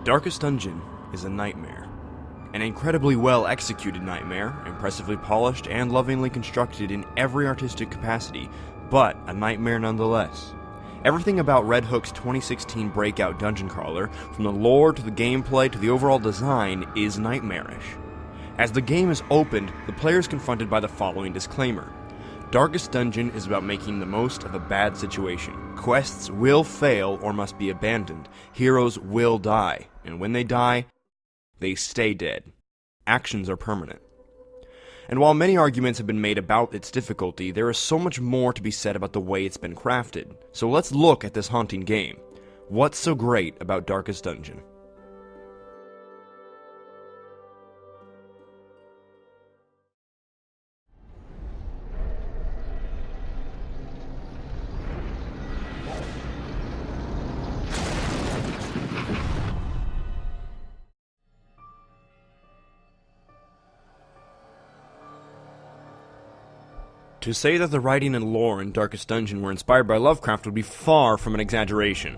Darkest Dungeon is a nightmare. An incredibly well executed nightmare, impressively polished and lovingly constructed in every artistic capacity, but a nightmare nonetheless. Everything about Red Hook's 2016 breakout dungeon crawler, from the lore to the gameplay to the overall design, is nightmarish. As the game is opened, the player is confronted by the following disclaimer. Darkest Dungeon is about making the most of a bad situation. Quests will fail or must be abandoned. Heroes will die, and when they die, they stay dead. Actions are permanent. And while many arguments have been made about its difficulty, there is so much more to be said about the way it's been crafted. So let's look at this haunting game. What's so great about Darkest Dungeon? To say that the writing and lore in Darkest Dungeon were inspired by Lovecraft would be far from an exaggeration.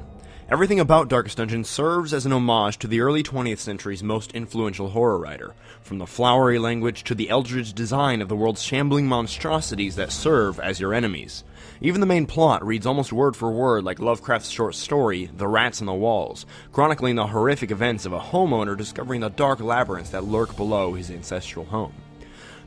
Everything about Darkest Dungeon serves as an homage to the early 20th century's most influential horror writer, from the flowery language to the eldritch design of the world's shambling monstrosities that serve as your enemies. Even the main plot reads almost word for word like Lovecraft's short story, The Rats on the Walls, chronicling the horrific events of a homeowner discovering the dark labyrinths that lurk below his ancestral home.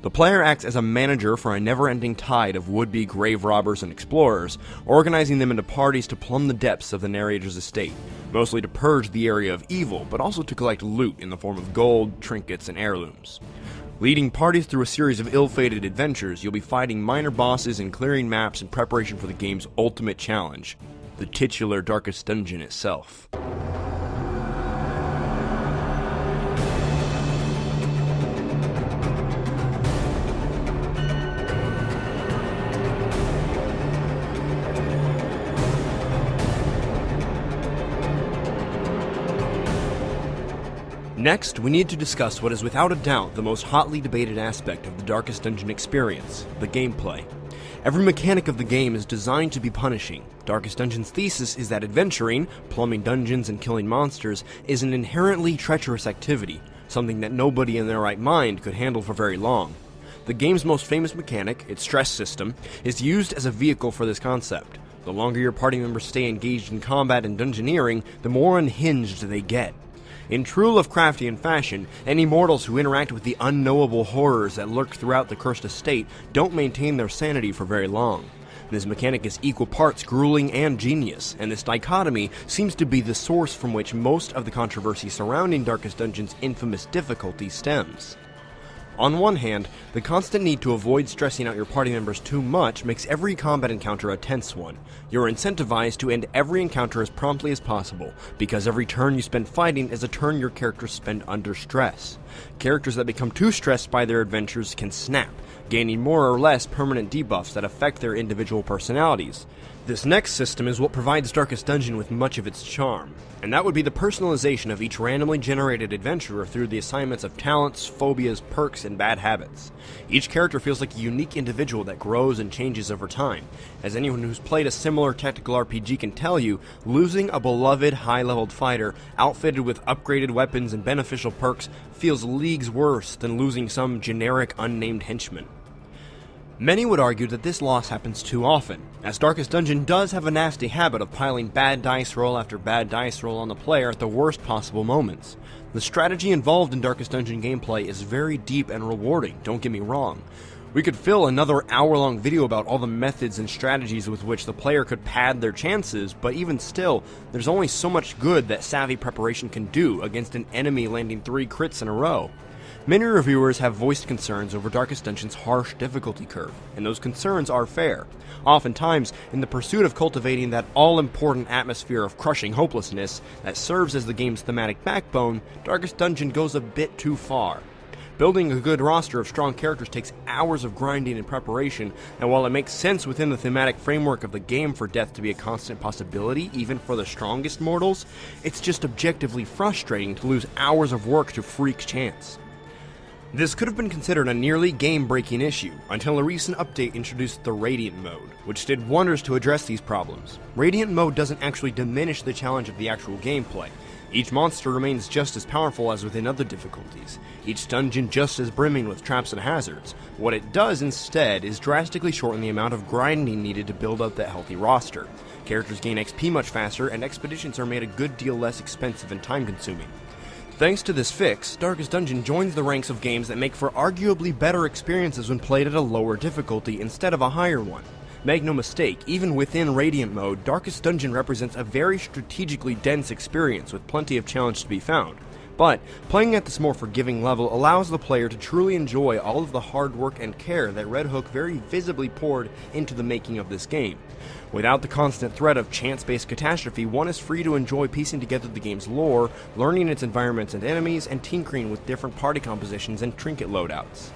The player acts as a manager for a never-ending tide of would-be grave robbers and explorers, organizing them into parties to plumb the depths of the narrator's estate, mostly to purge the area of evil, but also to collect loot in the form of gold, trinkets, and heirlooms. Leading parties through a series of ill-fated adventures, you'll be fighting minor bosses and clearing maps in preparation for the game's ultimate challenge, the titular Darkest Dungeon itself. Next, we need to discuss what is without a doubt the most hotly debated aspect of the Darkest Dungeon experience, the gameplay. Every mechanic of the game is designed to be punishing. Darkest Dungeon's thesis is that adventuring, plumbing dungeons and killing monsters, is an inherently treacherous activity, something that nobody in their right mind could handle for very long. The game's most famous mechanic, its stress system, is used as a vehicle for this concept. The longer your party members stay engaged in combat and dungeoneering, the more unhinged they get. In true Lovecraftian fashion, any mortals who interact with the unknowable horrors that lurk throughout the cursed estate don't maintain their sanity for very long. This mechanic is equal parts grueling and genius, and this dichotomy seems to be the source from which most of the controversy surrounding Darkest Dungeon's infamous difficulty stems. On one hand, the constant need to avoid stressing out your party members too much makes every combat encounter a tense one. You're incentivized to end every encounter as promptly as possible, because every turn you spend fighting is a turn your characters spend under stress. Characters that become too stressed by their adventures can snap, gaining more or less permanent debuffs that affect their individual personalities. This next system is what provides Darkest Dungeon with much of its charm, and that would be the personalization of each randomly generated adventurer through the assignments of talents, phobias, perks, and bad habits. Each character feels like a unique individual that grows and changes over time. As anyone who's played a similar tactical RPG can tell you, losing a beloved high-leveled fighter outfitted with upgraded weapons and beneficial perks feels leagues worse than losing some generic unnamed henchman. Many would argue that this loss happens too often, as Darkest Dungeon does have a nasty habit of piling bad dice roll after bad dice roll on the player at the worst possible moments. The strategy involved in Darkest Dungeon gameplay is very deep and rewarding, don't get me wrong. We could fill another hour-long video about all the methods and strategies with which the player could pad their chances, but even still, there's only so much good that savvy preparation can do against an enemy landing 3 crits in a row. Many reviewers have voiced concerns over Darkest Dungeon's harsh difficulty curve, and those concerns are fair. Oftentimes, in the pursuit of cultivating that all-important atmosphere of crushing hopelessness that serves as the game's thematic backbone, Darkest Dungeon goes a bit too far. Building a good roster of strong characters takes hours of grinding and preparation, and while it makes sense within the thematic framework of the game for death to be a constant possibility, even for the strongest mortals, it's just objectively frustrating to lose hours of work to freak chance. This could have been considered a nearly game-breaking issue, until a recent update introduced the Radiant mode, which did wonders to address these problems. Radiant mode doesn't actually diminish the challenge of the actual gameplay. Each monster remains just as powerful as within other difficulties, each dungeon just as brimming with traps and hazards. What it does instead is drastically shorten the amount of grinding needed to build up that healthy roster. Characters gain XP much faster, and expeditions are made a good deal less expensive and time-consuming. Thanks to this fix, Darkest Dungeon joins the ranks of games that make for arguably better experiences when played at a lower difficulty instead of a higher one. Make no mistake, even within Radiant mode, Darkest Dungeon represents a very strategically dense experience with plenty of challenge to be found. But playing at this more forgiving level allows the player to truly enjoy all of the hard work and care that Red Hook very visibly poured into the making of this game. Without the constant threat of chance-based catastrophe, one is free to enjoy piecing together the game's lore, learning its environments and enemies, and tinkering with different party compositions and trinket loadouts.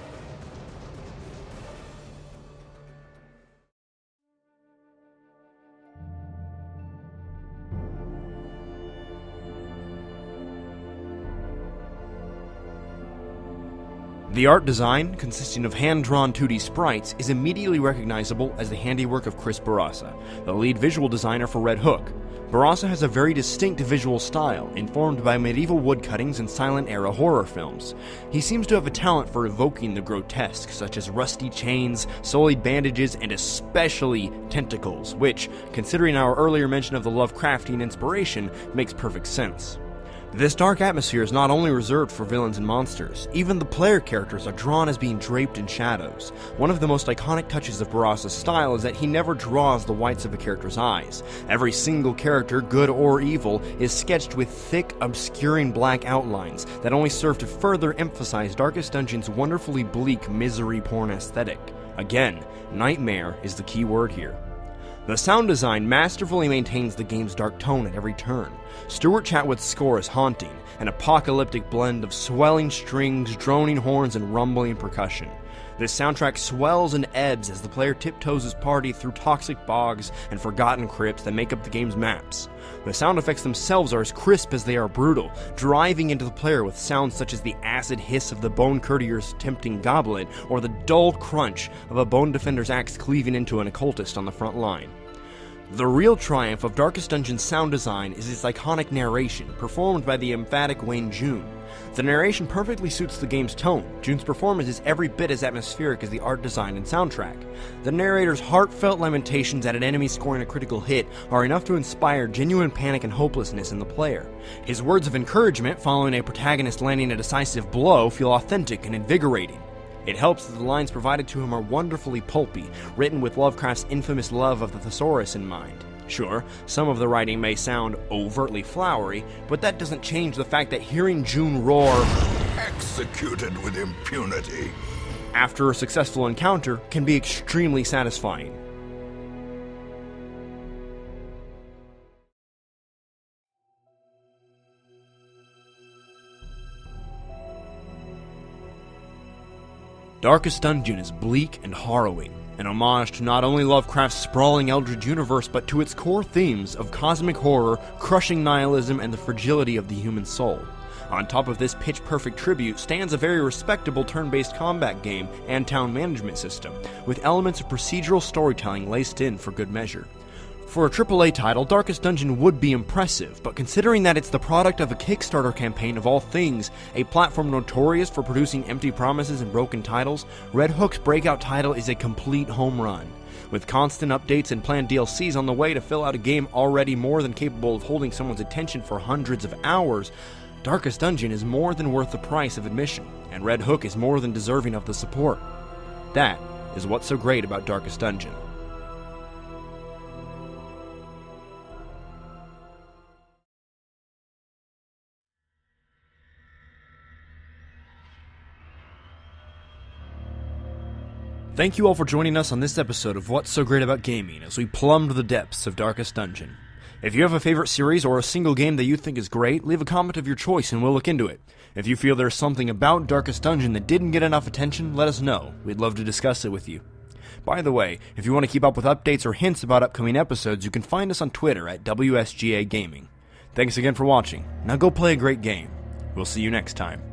The art design, consisting of hand-drawn 2D sprites, is immediately recognizable as the handiwork of Chris Barassa, the lead visual designer for Red Hook. Barassa has a very distinct visual style, informed by medieval woodcuttings and silent-era horror films. He seems to have a talent for evoking the grotesque, such as rusty chains, sullied bandages, and especially tentacles, which, considering our earlier mention of the Lovecraftian inspiration, makes perfect sense. This dark atmosphere is not only reserved for villains and monsters, even the player characters are drawn as being draped in shadows. One of the most iconic touches of Barassa's style is that he never draws the whites of a character's eyes. Every single character, good or evil, is sketched with thick, obscuring black outlines that only serve to further emphasize Darkest Dungeon's wonderfully bleak misery porn aesthetic. Again, nightmare is the key word here. The sound design masterfully maintains the game's dark tone at every turn. Stuart Chatwood's score is haunting, an apocalyptic blend of swelling strings, droning horns, and rumbling percussion. This soundtrack swells and ebbs as the player tiptoes his party through toxic bogs and forgotten crypts that make up the game's maps. The sound effects themselves are as crisp as they are brutal, driving into the player with sounds such as the acid hiss of the Bone Courtier's tempting goblet, or the dull crunch of a Bone Defender's axe cleaving into an occultist on the front line. The real triumph of Darkest Dungeon's sound design is its iconic narration, performed by the emphatic Wayne June. The narration perfectly suits the game's tone. June's performance is every bit as atmospheric as the art design and soundtrack. The narrator's heartfelt lamentations at an enemy scoring a critical hit are enough to inspire genuine panic and hopelessness in the player. His words of encouragement following a protagonist landing a decisive blow feel authentic and invigorating. It helps that the lines provided to him are wonderfully pulpy, written with Lovecraft's infamous love of the thesaurus in mind. Sure, some of the writing may sound overtly flowery, but that doesn't change the fact that hearing June roar, "Executed with impunity," after a successful encounter can be extremely satisfying. Darkest Dungeon is bleak and harrowing, an homage to not only Lovecraft's sprawling eldritch universe, but to its core themes of cosmic horror, crushing nihilism, and the fragility of the human soul. On top of this pitch-perfect tribute stands a very respectable turn-based combat game and town management system, with elements of procedural storytelling laced in for good measure. For a AAA title, Darkest Dungeon would be impressive, but considering that it's the product of a Kickstarter campaign of all things, a platform notorious for producing empty promises and broken titles, Red Hook's breakout title is a complete home run. With constant updates and planned DLCs on the way to fill out a game already more than capable of holding someone's attention for hundreds of hours, Darkest Dungeon is more than worth the price of admission, and Red Hook is more than deserving of the support. That is what's so great about Darkest Dungeon. Thank you all for joining us on this episode of What's So Great About Gaming as we plumbed the depths of Darkest Dungeon. If you have a favorite series or a single game that you think is great, leave a comment of your choice and we'll look into it. If you feel there's something about Darkest Dungeon that didn't get enough attention, let us know. We'd love to discuss it with you. By the way, if you want to keep up with updates or hints about upcoming episodes, you can find us on Twitter at WSGA Gaming. Thanks again for watching. Now go play a great game. We'll see you next time.